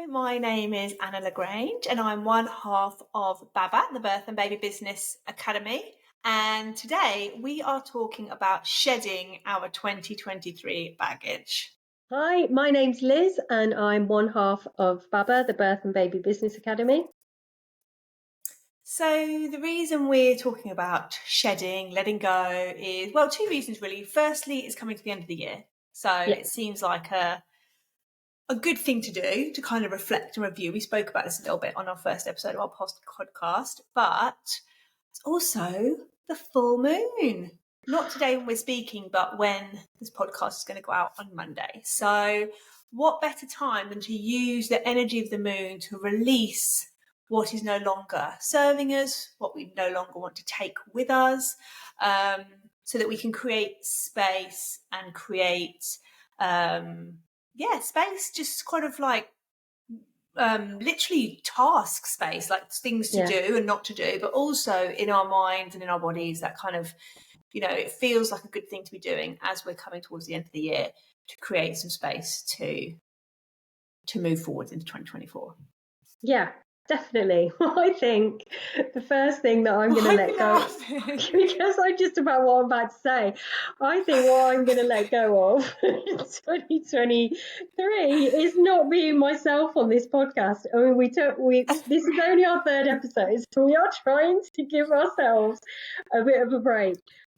my name is Anna LaGrange and I'm one half of BABBA, the Birth and Baby Business Academy. And today we are talking about shedding our 2023 baggage. Hi, my name's Liz and I'm one half of BABBA, the Birth and Baby Business Academy. So the reason we're talking about shedding, letting go is, well, two reasons really. Firstly, it's coming to the end of the year. So It seems like a good thing to do to kind of reflect and review. We spoke about this a little bit on our first episode of our podcast, but it's also the full moon. Not today when we're speaking, but when this podcast is going to go out on Monday. So what better time than to use the energy of the moon to release what is no longer serving us, what we no longer want to take with us, so that we can create space and create space, just kind of like literally task space, like things to do and not to do, but also in our minds and in our bodies, that kind of, it feels like a good thing to be doing as we're coming towards the end of the year, to create some space to move forward into 2024. Yeah, definitely. I think the first thing that I'm going to let go, because I'm just about what I'm about to say, I think what I'm going to let go of in 2023 is not being myself on this podcast. I mean, this is only our third episode, so we are trying to give ourselves a bit of a break.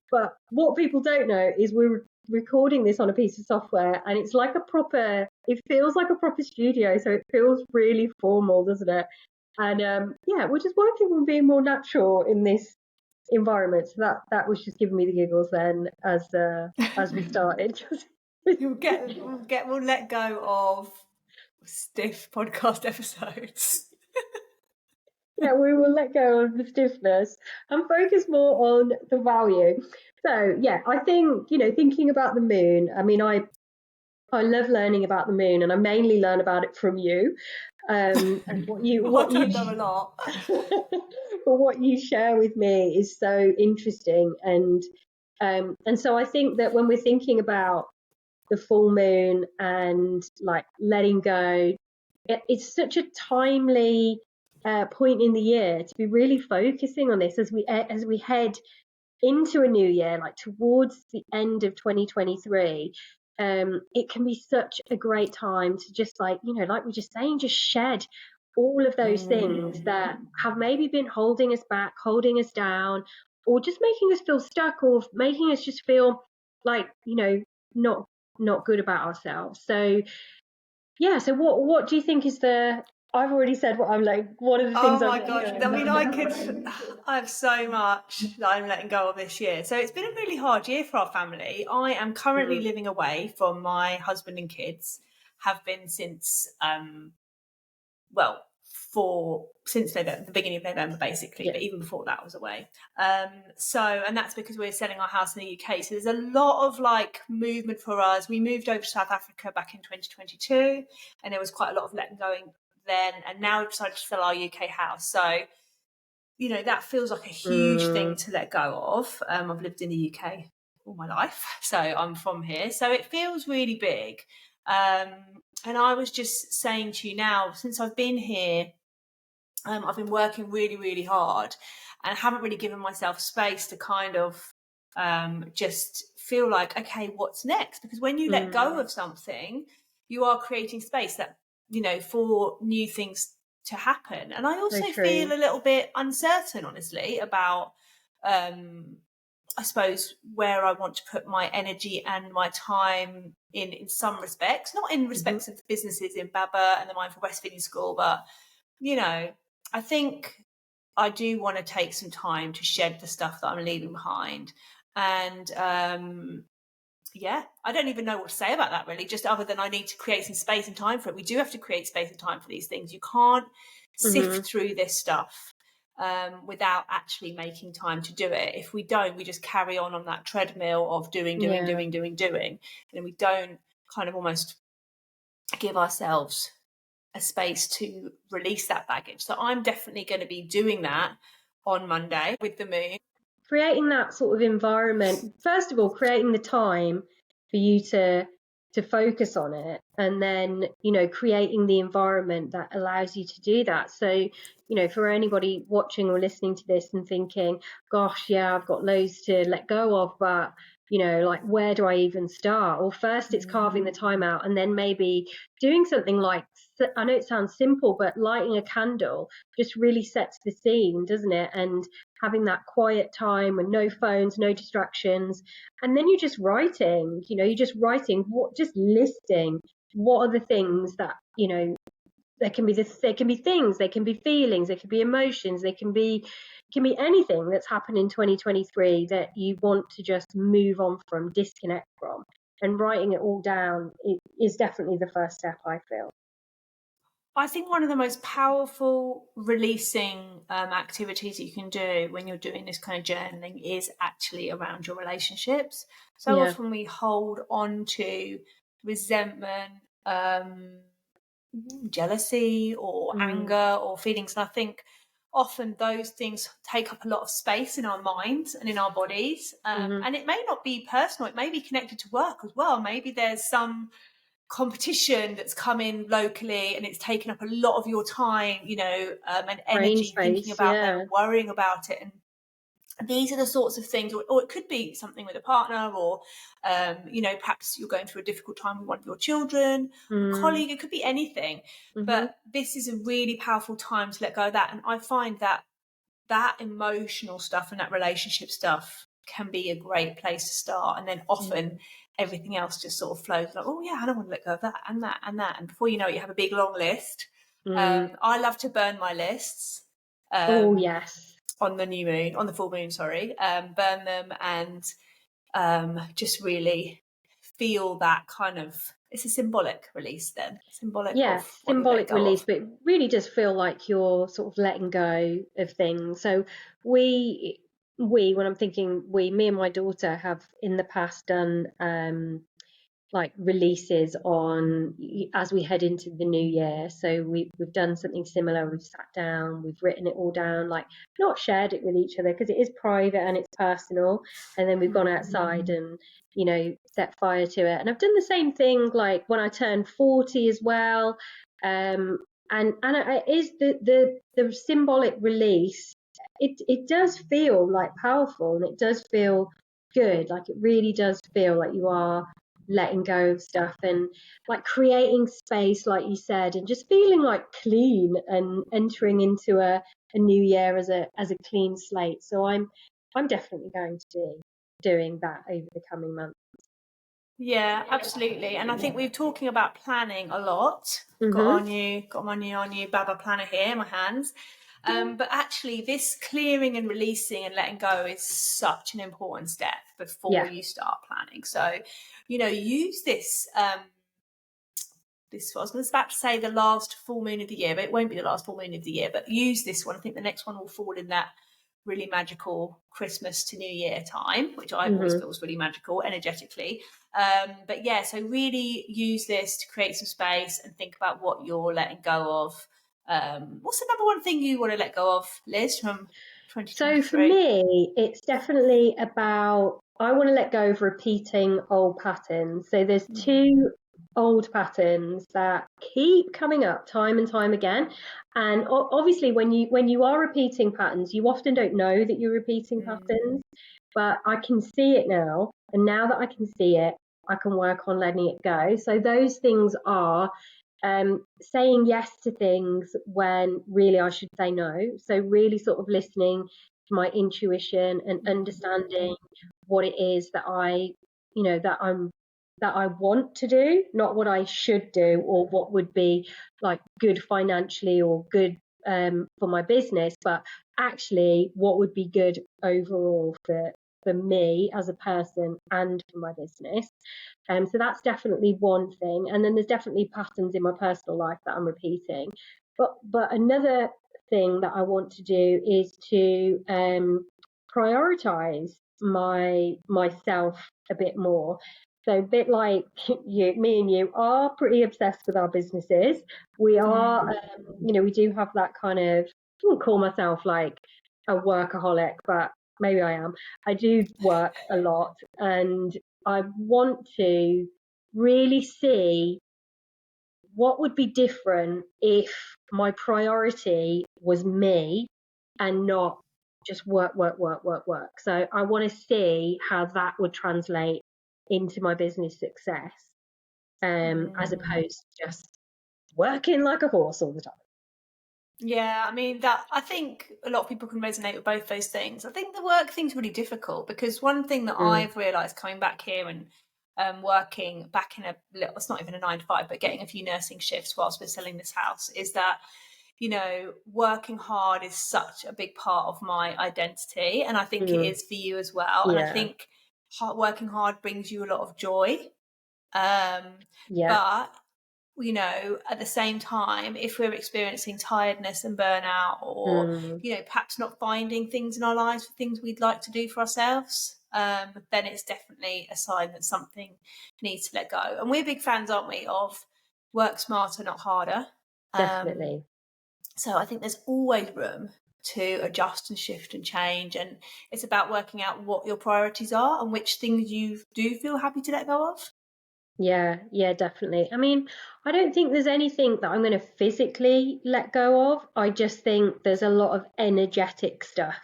But what people don't know is we're recording this on a piece of software, and it's like it feels like a proper studio, so it feels really formal, doesn't it? And we're just working on being more natural in this environment. So that was just giving me the giggles then as we started. We'll let go of stiff podcast episodes. Yeah, we will let go of the stiffness and focus more on the value. So yeah, I think, thinking about the moon, I mean, I love learning about the moon, and I mainly learn about it from you. And what you done a lot. But what you share with me is so interesting, and so I think that when we're thinking about the full moon and like letting go, it's such a timely point in the year to be really focusing on this as we head into a new year, like towards the end of 2023. It can be such a great time to just like we're just saying, just shed all of those things that have maybe been holding us back, holding us down, or just making us feel stuck, or making us just feel like not good about ourselves. So yeah, so what do you think is I've already said what I'm like. What are the things? Oh my gosh! I mean, I have so much that I'm letting go of this year. So it's been a really hard year for our family. I am currently living away from my husband and kids. Have been since since November, the beginning of November, basically. But even before that, I was away. And that's because we're selling our house in the UK. So there's a lot of like movement for us. We moved over to South Africa back in 2022, and there was quite a lot of letting going then, and now we've decided to sell our UK house. So, that feels like a huge thing to let go of. I've lived in the UK all my life, so I'm from here. So it feels really big. And I was just saying to you now, since I've been here, I've been working really, really hard, and I haven't really given myself space to kind of just feel like, okay, what's next? Because when you let go of something, you are creating space that, for new things to happen. And I also feel a little bit uncertain, honestly, about, I suppose, where I want to put my energy and my time in some respects, not in respects of the businesses in BABBA and the Mindful Breastfeeding School, but, I think I do want to take some time to shed the stuff that I'm leaving behind. And, I don't even know what to say about that, really, just other than I need to create some space and time for it. We do have to create space and time for these things. You can't sift through this stuff without actually making time to do it. If we don't, we just carry on that treadmill of doing. And we don't kind of almost give ourselves a space to release that baggage. So I'm definitely going to be doing that on Monday with the moon. Creating that sort of environment, first of all, creating the time for you to to focus on it, and then, you know, creating the environment that allows you to do that. So, you know, for anybody watching or listening to this and thinking, gosh, yeah, I've got loads to let go of, but, you know, like, where do I even start? Well, first it's carving the time out, and then maybe doing something like, I know it sounds simple, but lighting a candle just really sets the scene, doesn't it? And having that quiet time and no phones, no distractions. And then you're just writing, you know, you're just writing, just listing what are the things that, you know, there can be this, there can be things, there can be feelings, there can be emotions, there can be anything that's happened in 2023 that you want to just move on from, disconnect from. And writing it all down is definitely the first step, I feel. I think one of the most powerful releasing activities that you can do when you're doing this kind of journaling is actually around your relationships. So Yeah. often we hold on to resentment, jealousy, or anger, or feelings. And I think often those things take up a lot of space in our minds and in our bodies. And it may not be personal, it may be connected to work as well. Maybe there's some competition that's come in locally and it's taken up a lot of your time, you know, and Brain energy thinking space, about that yeah. and worrying about it. And these are the sorts of things, or it could be something with a partner, or you know, perhaps you're going through a difficult time with one of your children, a colleague. It could be anything, but this is a really powerful time to let go of that. And I find that that emotional stuff and that relationship stuff can be a great place to start. And then often everything else just sort of flows, like, oh yeah, I don't want to let go of that and that and that. And before you know it, you have a big long list. I love to burn my lists. Oh yes. On the new moon, on the full moon, sorry, burn them and just really feel that kind of, it's a symbolic release then, symbolic Yeah, of what you're letting symbolic go release, of. but it really does feel like you're sort of letting go of things. So when I'm thinking me and my daughter have in the past done like releases on as we head into the new year. So we've done something similar. We've sat down, we've written it all down, like not shared it with each other because it is private and it's personal. And then we've gone outside and, you know, set fire to it. And I've done the same thing like when I turned 40 as well. And it is the symbolic release. It does feel like powerful, and it does feel good. Like it really does feel like you are letting go of stuff and like creating space, like you said, and just feeling like clean and entering into a new year as a clean slate. So I'm definitely going to be doing that over the coming months. Yeah, absolutely. And I think we're talking about planning a lot. Got my new BABBA planner here in my hands. But actually, this clearing and releasing and letting go is such an important step before Yeah. you start planning. So, you know, use this. This I was about to say the last full moon of the year, but it won't be the last full moon of the year. But use this one. I think the next one will fall in that really magical Christmas to New Year time, which I always feel is really magical energetically. But yeah, so really use this to create some space and think about what you're letting go of. What's the number one thing you want to let go of, Liz, from 2023? So for me, it's definitely about, I want to let go of repeating old patterns. So there's two old patterns that keep coming up time and time again. And obviously when you are repeating patterns, you often don't know that you're repeating patterns, but I can see it now. And now that I can see it, I can work on letting it go. So those things are saying yes to things when really I should say no. So really sort of listening to my intuition and understanding what it is that that I want to do, not what I should do or what would be like good financially or good for my business, but actually what would be good overall for me as a person and for my business. So that's definitely one thing. And then there's definitely patterns in my personal life that I'm repeating. But another thing that I want to do is to prioritize myself a bit more. So a bit like me and you are pretty obsessed with our businesses. We are, we do have that kind of, I wouldn't call myself like a workaholic, but maybe I am. I do work a lot and I want to really see what would be different if my priority was me and not just work, work, work, work, work. So I want to see how that would translate into my business success, as opposed to just working like a horse all the time. Yeah, I mean I think a lot of people can resonate with both those things. I think the work thing's really difficult because one thing that I've realised coming back here and working back in a little, it's not even a 9 to 5, but getting a few nursing shifts whilst we're selling this house, is that, you know, working hard is such a big part of my identity, and I think it is for you as well. And I think working hard brings you a lot of joy. But you know, at the same time, if we're experiencing tiredness and burnout, or you know, perhaps not finding things in our lives for things we'd like to do for ourselves, then it's definitely a sign that something needs to let go. And we're big fans, aren't we, of work smarter, not harder. Definitely. So I think there's always room to adjust and shift and change, and it's about working out what your priorities are and which things you do feel happy to let go of. Yeah, definitely. I mean, I don't think there's anything that I'm going to physically let go of. I just think there's a lot of energetic stuff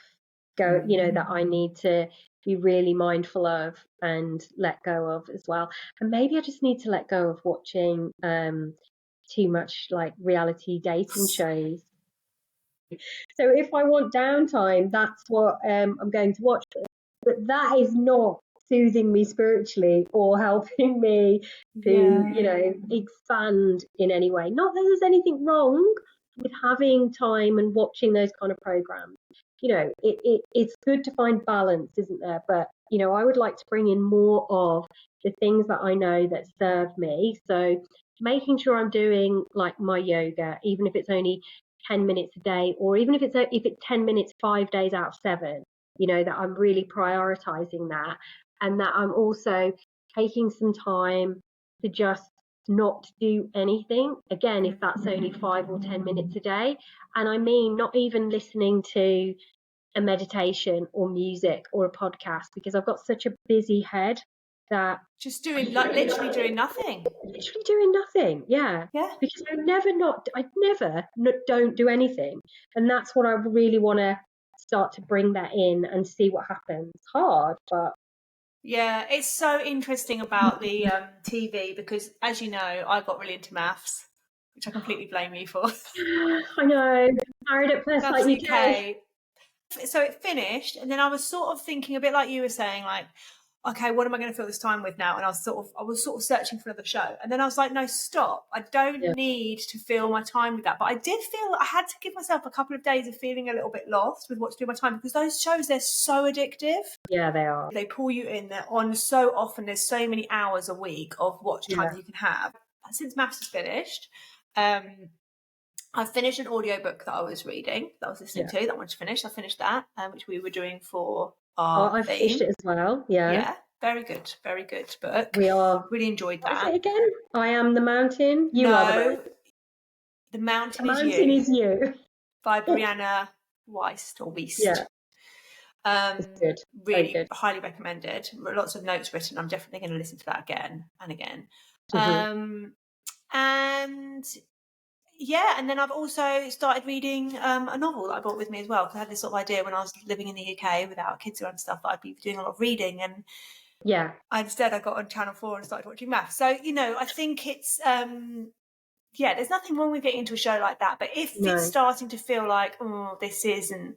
that I need to be really mindful of and let go of as well. And maybe I just need to let go of watching too much like reality dating shows. So if I want downtime, that's what I'm going to watch. But that is not soothing me spiritually or helping me to, expand in any way. Not that there's anything wrong with having time and watching those kind of programs. It's good to find balance, isn't there? But, I would like to bring in more of the things that I know that serve me. So making sure I'm doing like my yoga, even if it's only 10 minutes a day, or even if it's 10 minutes 5 days out of 7, that I'm really prioritizing that, and that I'm also taking some time to just not do anything. Again, if that's only 5 or 10 minutes a day. And I mean, not even listening to a meditation or music or a podcast, because I've got such a busy head that just literally doing nothing. Literally doing nothing. Yeah. Because I never don't do anything. And that's what I really want to start to bring that in and see what happens. It's hard, but yeah, it's so interesting about the TV, because as you know, I got really into maths, which I completely blame you for. I know. Married at First Maths Sight UK. So it finished, and then I was sort of thinking, a bit like you were saying, like, okay, what am I going to fill this time with now? And I was sort of searching for another show, and then I was like, no, stop! I don't need to fill my time with that. But I did feel I had to give myself a couple of days of feeling a little bit lost with what to do with my time, because those shows, they're so addictive. Yeah, they are. They pull you in. They're on so often. There's so many hours a week of watch time you can have. Since maths is finished, I finished an audiobook that I was reading, that I was listening to, that I wanted to finish. I finished that, which we were doing for our I theme. finished it as well. Yeah. Very good book. We are. Really enjoyed that. What is it again? I am the mountain. You are the mountain. The Mountain, the mountain is you. By Brianna Weist or Weist. Yeah. It's good. Really good. Highly recommended. Lots of notes written. I'm definitely going to listen to that again and again. And yeah, and then I've also started reading a novel that I brought with me as well, because I had this sort of idea when I was living in the UK without kids around and stuff that I'd be doing a lot of reading, and instead I got on Channel 4 and started watching maths. So, I think it's there's nothing wrong with getting into a show like that, but if it's starting to feel like, oh, this isn't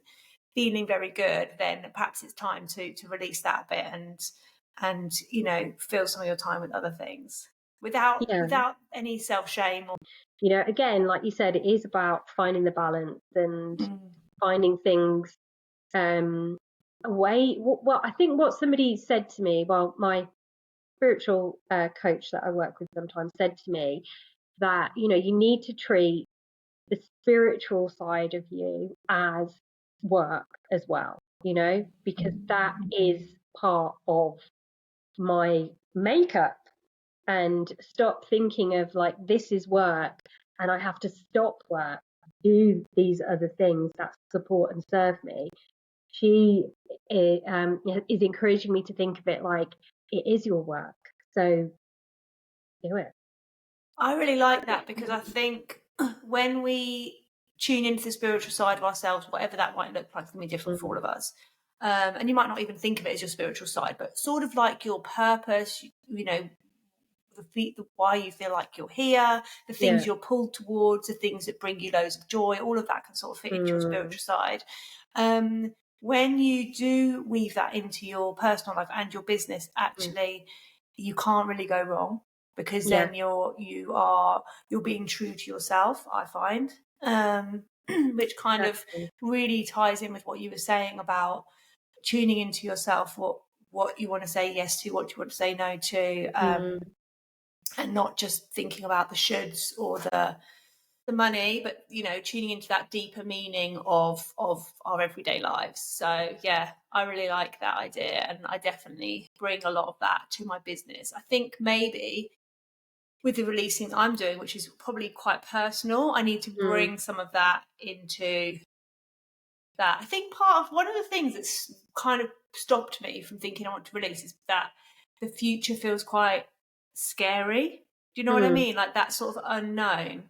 feeling very good, then perhaps it's time to release that a bit and fill some of your time with other things without any self-shame. Again, like you said, it is about finding the balance and finding things away. Well, I think what somebody said to me, my spiritual coach that I work with sometimes said to me that, you need to treat the spiritual side of you as work as well, because that is part of my makeup. And stop thinking of like, this is work and I have to stop work, do these other things that support and serve me. She is encouraging me to think of it like it is your work. So do it. I really like that, because I think when we tune into the spiritual side of ourselves, whatever that might look like, it's going to be different for all of us. And you might not even think of it as your spiritual side, but sort of like your purpose, you know, the why you feel like you're here, the things you're pulled towards, the things that bring you loads of joy, all of that can sort of fit into your spiritual side. When you do weave that into your personal life and your business, actually, you can't really go wrong, because then you're being true to yourself, I find, which kind of really ties in with what you were saying about tuning into yourself, what you want to say yes to, what you want to say no to, and not just thinking about the shoulds or the money, but, you know, tuning into that deeper meaning of our everyday lives. So yeah, I really like that idea, and I definitely bring a lot of that to my business. I think maybe with the releasing I'm doing, which is probably quite personal, I need to bring some of that into that. I think one of the things that's kind of stopped me from thinking I want to release is that the future feels quite scary. Do you know what I mean? Like that sort of unknown.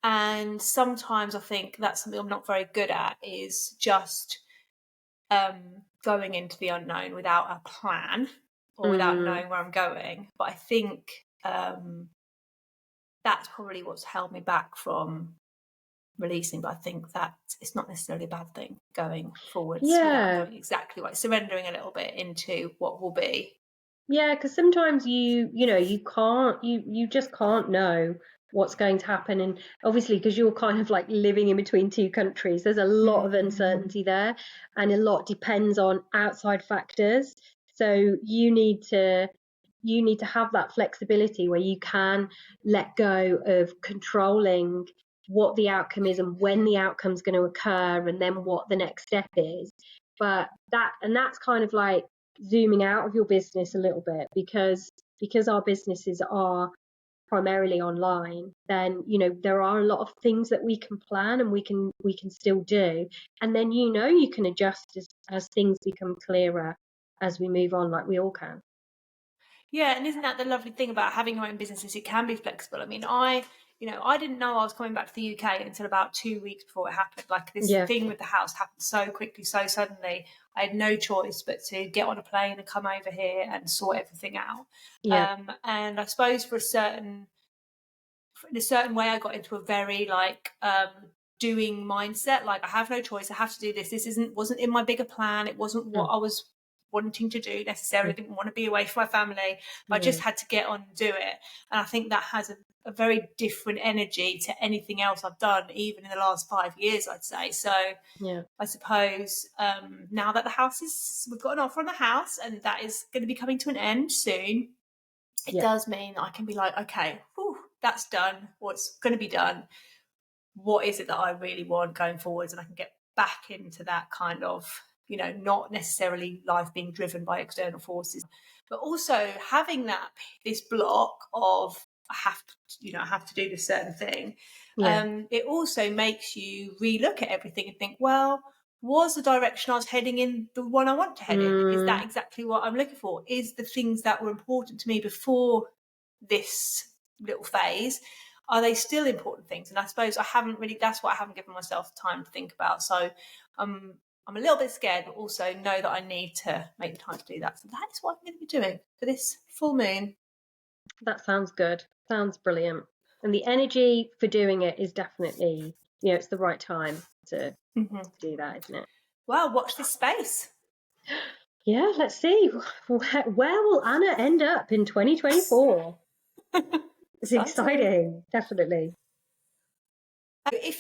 And sometimes I think that's something I'm not very good at, is just going into the unknown without a plan or without knowing where I'm going. But I think that's probably what's held me back from releasing. But I think that it's not necessarily a bad thing going forwards without knowing exactly what, surrendering a little bit into what will be. Yeah, because sometimes you just can't know what's going to happen, and obviously because you're kind of like living in between two countries, there's a lot of uncertainty there, and a lot depends on outside factors. So you need to have that flexibility where you can let go of controlling what the outcome is and when the outcome's going to occur and then what the next step is. But that's kind of like zooming out of your business a little bit, because our businesses are primarily online, then there are a lot of things that we can plan and we can still do, and then you can adjust as things become clearer as we move on, like we all can. Yeah, and isn't that the lovely thing about having your own business, is it can be flexible. I mean, I didn't know I was coming back to the UK until about 2 weeks before it happened. Like this thing with the house happened so quickly, so suddenly. I had no choice but to get on a plane and come over here and sort everything out. And I suppose in a certain way, I got into a very doing mindset. Like I have no choice. I have to do this. This wasn't in my bigger plan. It wasn't what I was wanting to do necessarily. I didn't want to be away from my family, but I just had to get on and do it. And I think that has a very different energy to anything else I've done, even in the last 5 years, I'd say. So I suppose now that we've got an offer on the house and that is going to be coming to an end soon, it does mean I can be like, okay, that's done, or it's going to be done. What is it that I really want going forwards? And I can get back into that kind of, not necessarily life being driven by external forces, but also having this block of I have to do this certain thing. It also makes you relook at everything and think, well, was the direction I was heading in the one I want to head in? Is that exactly what I'm looking for? Is the things that were important to me before this little phase, are they still important things? And I suppose that's what I haven't given myself time to think about. So I'm a little bit scared, but also know that I need to make the time to do that. So that is what I'm going to be doing for this full moon. That sounds good. Sounds brilliant. And the energy for doing it is definitely, it's the right time to do that, isn't it? Well, watch this space. Yeah, let's see. Where will Anna end up in 2024? It's exciting, definitely.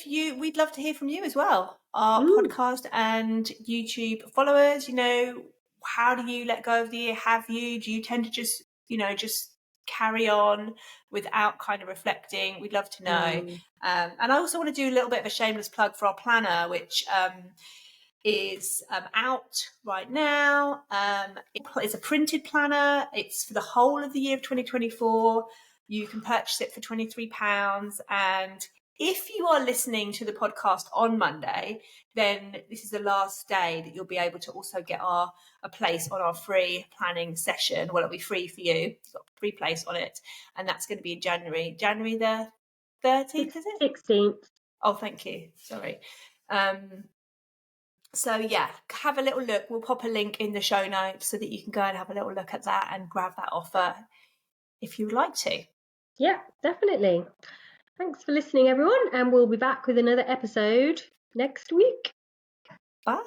We'd love to hear from you as well. Our podcast and YouTube followers, how do you let go of the year? Do you tend to just carry on without kind of reflecting? We'd love to know. And I also want to do a little bit of a shameless plug for our planner, which is out right now. It's a printed planner. It's for the whole of the year of 2024. You can purchase it for £23, and If you are listening to the podcast on Monday, then this is the last day that you'll be able to also get a place on our free planning session. Well, it'll be free for you. It's got a free place on it. And that's going to be in January the 13th, is it? 16th. Oh, thank you. Sorry. So yeah, have a little look. We'll pop a link in the show notes so that you can go and have a little look at that and grab that offer if you would like to. Yeah, definitely. Thanks for listening, everyone, and we'll be back with another episode next week. Bye.